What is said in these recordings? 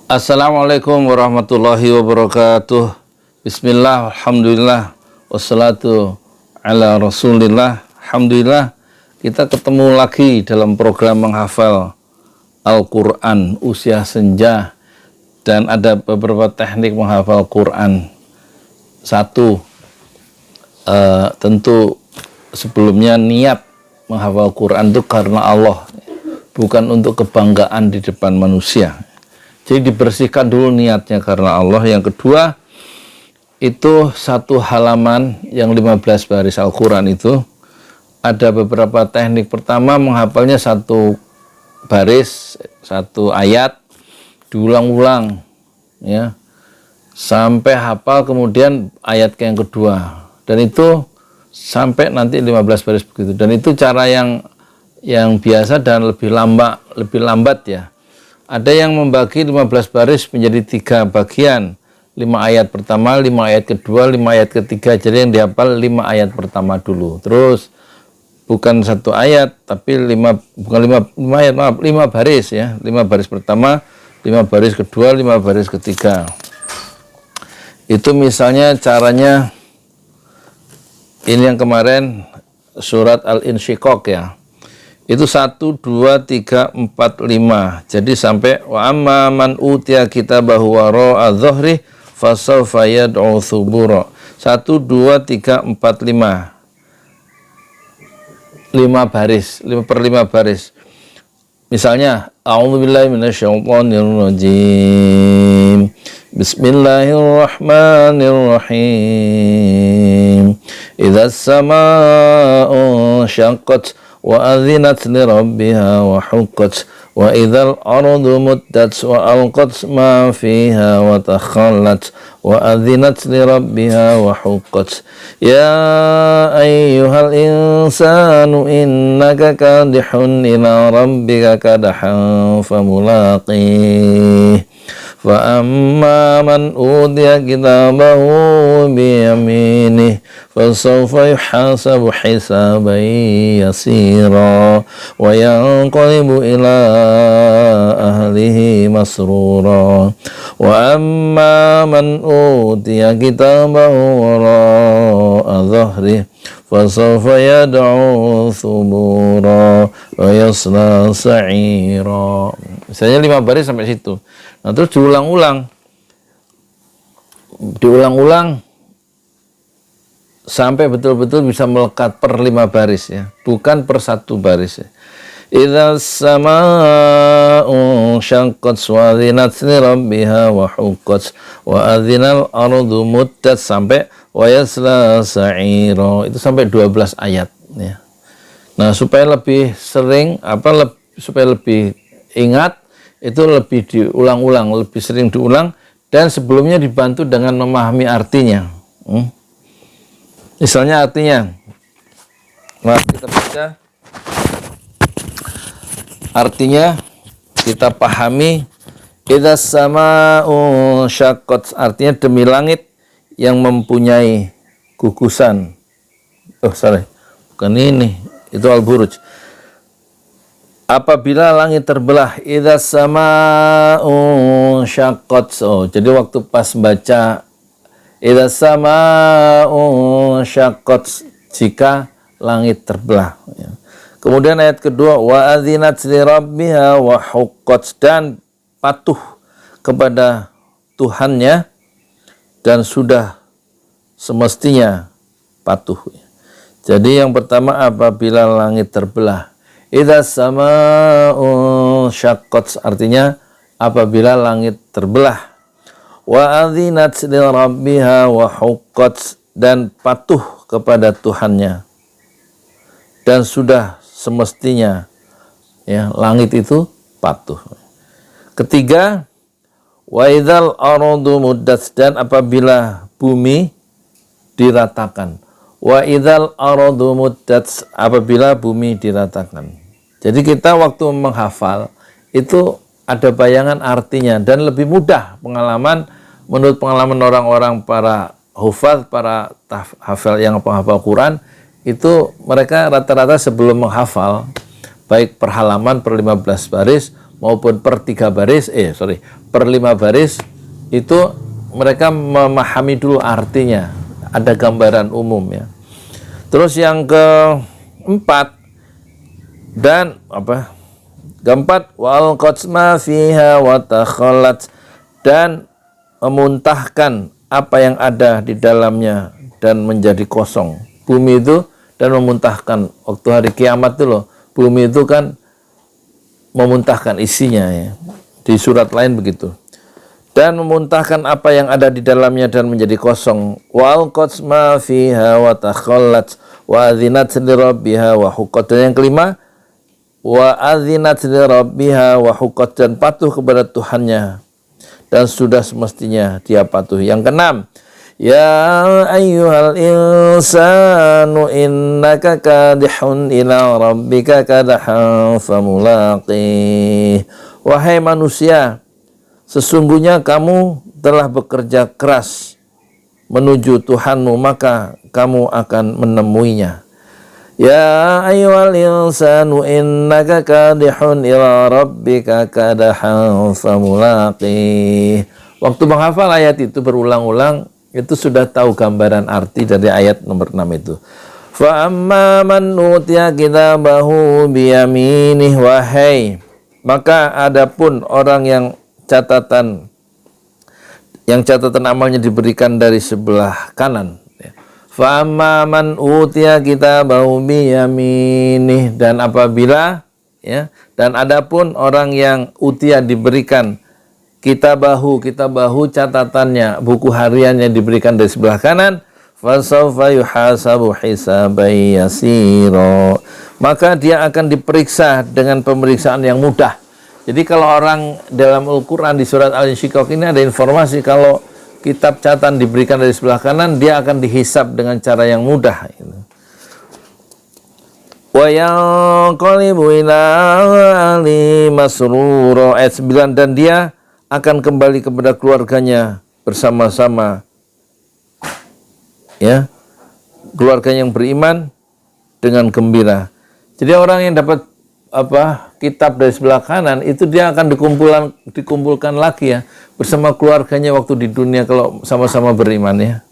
Assalamualaikum warahmatullahi wabarakatuh. Bismillah, alhamdulillah, wassalatu ala rasulillah. Alhamdulillah, kita ketemu lagi dalam program menghafal Al-Quran usia senja. Dan ada beberapa teknik menghafal Quran. Satu, tentu sebelumnya niat menghafal Quran itu karena Allah, bukan untuk kebanggaan di depan manusia. Jadi dibersihkan dulu niatnya karena Allah. Yang kedua, itu satu halaman yang 15 baris Al-Quran itu ada beberapa teknik. Pertama, menghafalnya satu baris, satu ayat, diulang-ulang ya, sampai hafal, kemudian ayat yang kedua. Dan itu sampai nanti 15 baris begitu. Dan itu cara yang biasa dan lebih lambat ya. Ada yang membagi 15 baris menjadi 3 bagian. 5 ayat pertama, 5 ayat kedua, 5 ayat ketiga. Jadi yang dihafal 5 ayat pertama dulu. Terus bukan satu ayat, tapi 5 baris ya. 5 baris pertama, 5 baris kedua, 5 baris ketiga. Itu misalnya caranya, ini yang kemarin surat Al-Insyiqaq ya. Itu 1, 2, 3, 4, 5. Jadi sampai wa amma man utiya kitabahu wara'a dhahri fasawfa yad'u thubura. 1, 2, 3, 4, 5. 5 baris, 5 per 5 baris. Misalnya, a'udzubillahi minasyaitonirrajim. Bismillahirrahmanirrahim. Idza as-samaa'u syaqqat وأذنت لربها وحقت وإذا الأرض مدت وألقت ما فيها وتخلت وأذنت لربها وحقت يا أيها الإنسان إنك كادح إلى ربك كدحا فملاقيه فأما من أوتي كتابه بيمينه فسوف يحاسب حسابا يسيرا وينقلب إلى أهله مسرورا وأما من أوتي كتابه وراء ظهره فسوف يدعو ثبورا ويصلى سعيرا. Misalnya 5 baris sampai situ. Nah, terus diulang-ulang sampai betul-betul bisa melekat per 5 baris ya, bukan per 1 baris ya. Idza as-samaa'u syaqqat wa adzinat li rabbiha wa huqqat wa adzinal ardu muddat sampai wa yasla sa'ira. Itu sampai 12 ayat ya. Nah, supaya lebih sering supaya lebih ingat, itu lebih diulang-ulang, lebih sering diulang, dan sebelumnya dibantu dengan memahami artinya. Misalnya artinya, mari kita baca. Artinya kita pahami. Idza as-samaa'u syaqqat, artinya demi langit yang mempunyai gugusan. Bukan ini, itu Al-Buruj. Apabila langit terbelah, idza as-samaa'u syaqqat. Jadi waktu pas baca idza as-samaa'u syaqqat, jika langit terbelah ya. Kemudian ayat kedua, wa adzinat li rabbiha wa huqqat, dan patuh kepada Tuhannya dan sudah semestinya patuh. Jadi yang pertama, apabila langit terbelah. Idza as-samaa'u syaqqat, artinya apabila langit terbelah. Wa adzinat li rabbiha wa huqqat, dan patuh kepada Tuhannya dan sudah semestinya ya, langit itu patuh. Ketiga, wa idzal ardu muddat, dan apabila bumi diratakan. Wa idzal ardu muddat, apabila bumi diratakan. Jadi kita waktu menghafal itu ada bayangan artinya dan lebih mudah menurut pengalaman orang-orang para hufaz, para hafal yang penghafal Quran, itu mereka rata-rata sebelum menghafal, baik per halaman per 15 baris maupun per 3 baris, per 5 baris, itu mereka memahami dulu artinya, ada gambaran umum ya. Terus yang keempat, dan keempat, wal qatsma fiha wa takhallat, dan memuntahkan apa yang ada di dalamnya dan menjadi kosong. Bumi itu, dan memuntahkan waktu hari kiamat itu loh, bumi itu kan memuntahkan isinya ya. Di surat lain begitu. Dan memuntahkan apa yang ada di dalamnya dan menjadi kosong. Wal qatsma fiha wa takhallat wa adzinat li rabbiha wa huqqat. Dan yang kelima, wa adzinat li rabbiha wa huqqat, dan patuh kepada Tuhannya dan sudah semestinya dia patuh. Yang keenam, ya ayyuhal insanu innaka kadihun ila rabbika kadahan famulaqih. Wahai manusia, sesungguhnya kamu telah bekerja keras menuju Tuhanmu, maka kamu akan menemuinya. Ya ayyuhal insanu innaka kadihun ila rabbika kadahan famulaqih. Waktu menghafal ayat itu berulang-ulang, itu sudah tahu gambaran arti dari ayat nomor 6 itu. Fa amma man utiya kitabahu biyaminih, wahai, maka adapun orang yang catatan amalnya diberikan dari sebelah kanan. Fa amma man utiya kitabahu biyaminih, dan apabila ya, dan adapun orang yang utiya diberikan kitabahu catatannya, buku hariannya diberikan dari sebelah kanan, fasawfa yuhasabu hisaban yasira, maka dia akan diperiksa dengan pemeriksaan yang mudah. Jadi kalau orang dalam Al-Quran di surat Al-Insyiqaq ini ada informasi kalau kitab catatan diberikan dari sebelah kanan, dia akan dihisab dengan cara yang mudah. Wa yanqalibu ila ahli masrura, ayat 9, dan dia akan kembali kepada keluarganya bersama-sama, ya, keluarga yang beriman dengan gembira. Jadi orang yang dapat kitab dari sebelah kanan itu dia akan dikumpulkan lagi ya bersama keluarganya waktu di dunia kalau sama-sama beriman ya.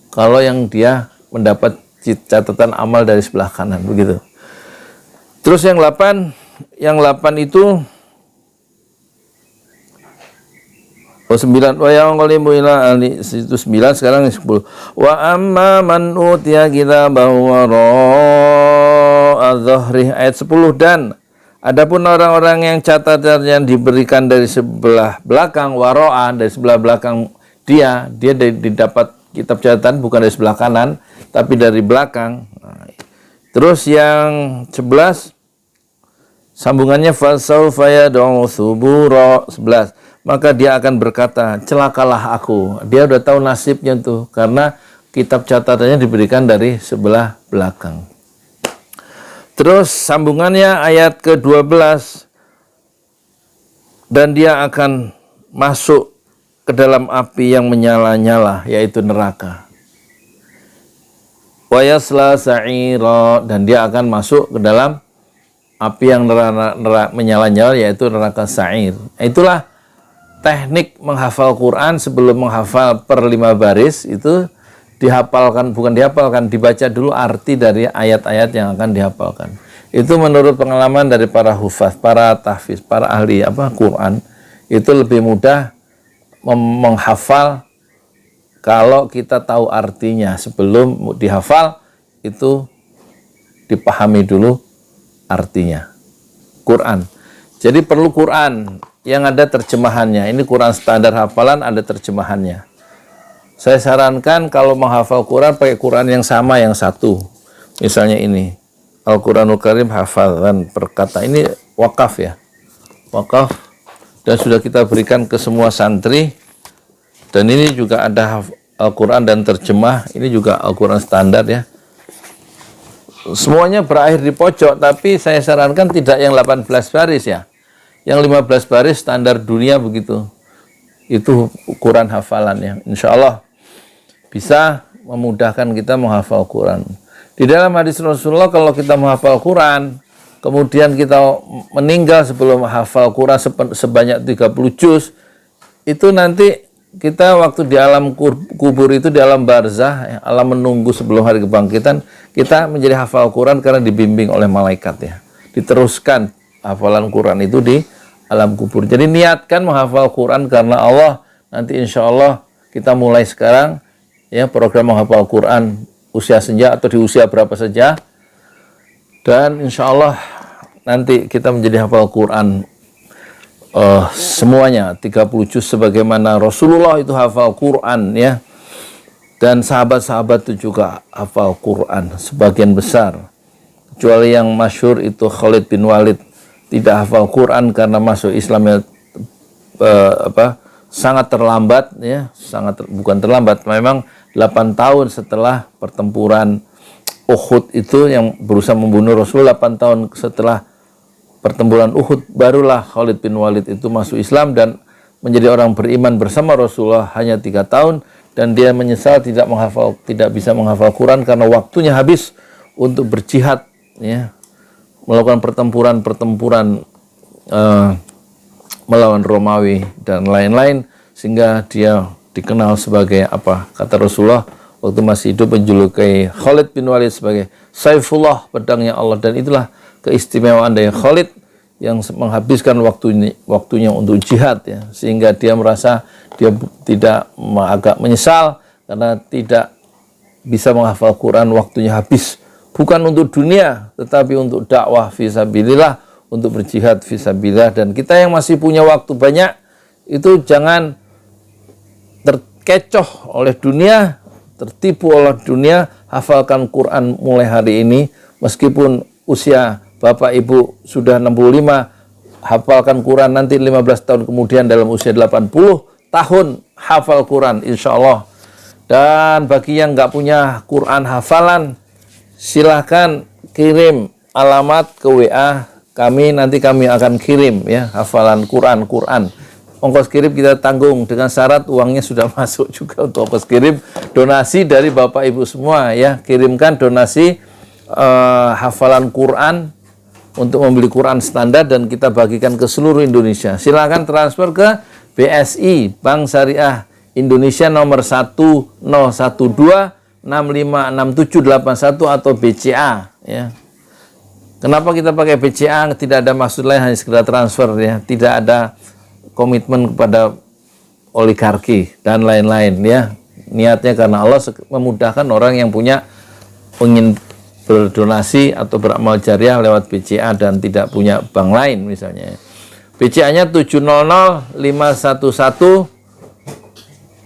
Kalau yang dia mendapat catatan amal dari sebelah kanan begitu. Terus yang 8 itu 9, wa yanqalibu ila ahli, itu 9, sekarang 10. Wa amma man utiya kitabahu wara'a dhahrihi, ayat 10, dan adapun orang-orang yang catatannya diberikan dari sebelah belakang, wara'a, dari sebelah belakang dia didapat kitab catatan bukan dari sebelah kanan tapi dari belakang. Terus yang 11 sambungannya, fasawfa yad'u thubura, 11, maka dia akan berkata, celakalah aku. Dia udah tahu nasibnya tuh, karena kitab catatannya diberikan dari sebelah belakang. Terus sambungannya ayat ke-12, dan dia akan masuk ke dalam api yang menyala-nyala, yaitu neraka. Wa yasla sa'ira, dan dia akan masuk ke dalam api yang menyala-nyala, yaitu neraka sa'ir. Itulah teknik menghafal Quran. Sebelum menghafal per 5 baris itu dibaca dulu arti dari ayat-ayat yang akan dihafalkan. Itu menurut pengalaman dari para hufaz, para tahfiz, para ahli Quran, itu lebih mudah menghafal kalau kita tahu artinya. Sebelum dihafal itu dipahami dulu artinya Quran. Jadi perlu Quran yang ada terjemahannya. Ini Quran standar hafalan, ada terjemahannya. Saya sarankan kalau menghafal Quran pakai Quran yang sama, yang satu. Misalnya ini Al-Quranul Karim hafalan per kata. Ini wakaf ya, wakaf, dan sudah kita berikan ke semua santri. Dan ini juga ada Al-Quran dan terjemah. Ini juga Al-Quran standar ya. Semuanya berakhir di pojok, tapi saya sarankan tidak yang 18 baris ya. Yang 15 baris standar dunia begitu. Itu ukuran hafalannya. Insya Allah bisa memudahkan kita menghafal Quran. Di dalam hadis Rasulullah, kalau kita menghafal Quran, kemudian kita meninggal sebelum hafal Quran sebanyak 30 juz, itu nanti kita waktu di alam kubur itu, di alam barzah, alam menunggu sebelum hari kebangkitan, kita menjadi hafal Quran karena dibimbing oleh malaikat ya. Diteruskan hafalan Quran itu di alam kubur. Jadi niatkan menghafal Quran karena Allah. Nanti insya Allah kita mulai sekarang ya program menghafal Quran usia senja atau di usia berapa saja. Dan insya Allah nanti kita menjadi hafal Quran semuanya 30 juz sebagaimana Rasulullah itu hafal Quran ya. Dan sahabat-sahabat itu juga hafal Quran sebagian besar. Kecuali yang masyhur itu Khalid bin Walid tidak hafal Quran karena masuk Islamnya sangat terlambat ya, bukan terlambat, memang 8 tahun setelah pertempuran Uhud itu yang berusaha membunuh Rasul. 8 tahun setelah pertempuran Uhud barulah Khalid bin Walid itu masuk Islam dan menjadi orang beriman bersama Rasulullah hanya 3 tahun, dan dia menyesal tidak bisa menghafal Quran karena waktunya habis untuk berjihad ya, melakukan pertempuran melawan Romawi dan lain-lain, sehingga dia dikenal sebagai apa kata Rasulullah waktu masih hidup, menjulukai Khalid bin Walid sebagai Saifullah, pedangnya Allah. Dan itulah keistimewaan dari Khalid yang menghabiskan waktunya untuk jihad ya, sehingga dia merasa dia tidak agak menyesal karena tidak bisa menghafal Quran, waktunya habis bukan untuk dunia tetapi untuk dakwah fisabilillah, untuk berjihad fisabilillah. Dan kita yang masih punya waktu banyak itu jangan terkecoh oleh dunia, tertipu oleh dunia. Hafalkan Quran mulai hari ini, meskipun usia Bapak Ibu sudah 65, hafalkan Quran nanti 15 tahun kemudian dalam usia 80 tahun hafal Quran insya Allah. Dan bagi yang nggak punya Quran hafalan, silahkan kirim alamat ke WA kami, nanti kami akan kirim ya hafalan Quran. Ongkos kirim kita tanggung dengan syarat uangnya sudah masuk juga untuk ongkos kirim. Donasi dari Bapak Ibu semua ya, kirimkan donasi hafalan Quran untuk membeli Quran standar dan kita bagikan ke seluruh Indonesia. Silakan transfer ke BSI Bank Syariah Indonesia nomor 1012656781 atau BCA ya. Kenapa kita pakai BCA? Tidak ada maksud lain, hanya sekedar transfer ya, tidak ada komitmen kepada oligarki dan lain-lain ya. Niatnya karena Allah memudahkan orang yang ingin berdonasi atau beramal jariah lewat BCA dan tidak punya bank lain misalnya. BCA-nya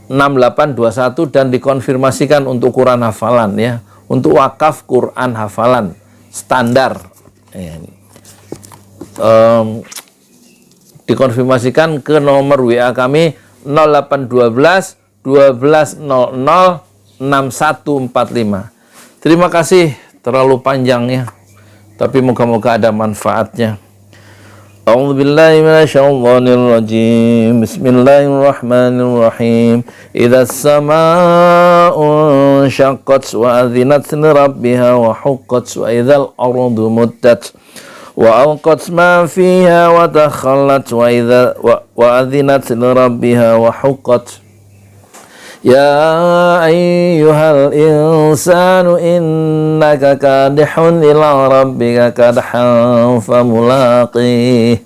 70051116821 dan dikonfirmasikan untuk Quran hafalan ya, untuk wakaf Quran hafalan standar. Dikonfirmasikan ke nomor WA kami 0812 1200 6145. Terima kasih, terlalu panjang ya, tapi moga-moga ada manfaatnya. A'udzubillahi minasyaitonir rajim. Bismillahirrahmanirrahim. Idzas samaa'u syaqqat wa adzinat li rabbiha wa huqqat wa idzal ardu muddat wa alqat ma fiha wa takhallat wa adzinat li rabbiha wa huqqat. Ya ayyuhal insanu innaka kadihun ila rabbika kadhan famulaqih.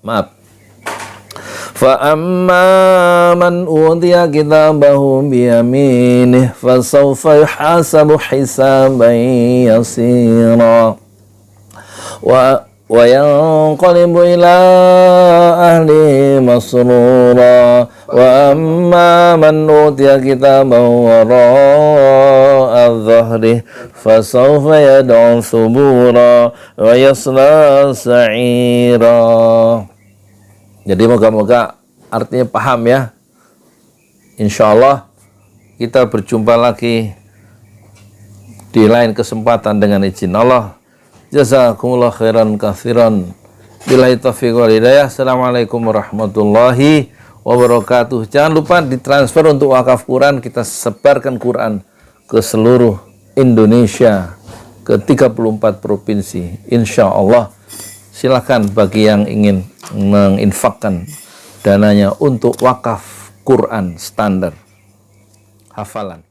Maaf. Fa amma man utiya kitabahu biyaminih fasawfa yuhasabu hisaban yasira wa yanqalibu ila ahli masrura wa amma man utiya kitabahu wara'a dhahrihi fasawfa yad'u thubura wa yasla sa'ira. Jadi moga-moga artinya paham ya. Insya Allah kita berjumpa lagi di lain kesempatan dengan izin Allah. Jazakumullah khairan katsiran. Billahi taufiq wal hidayah. Assalamualaikum warahmatullahi wabarakatuh. Jangan lupa ditransfer untuk wakaf Quran, kita sebarkan Quran ke seluruh Indonesia. ke 34 provinsi. Insya Allah silakan bagi yang ingin menginfakkan dananya untuk wakaf Quran standar hafalan.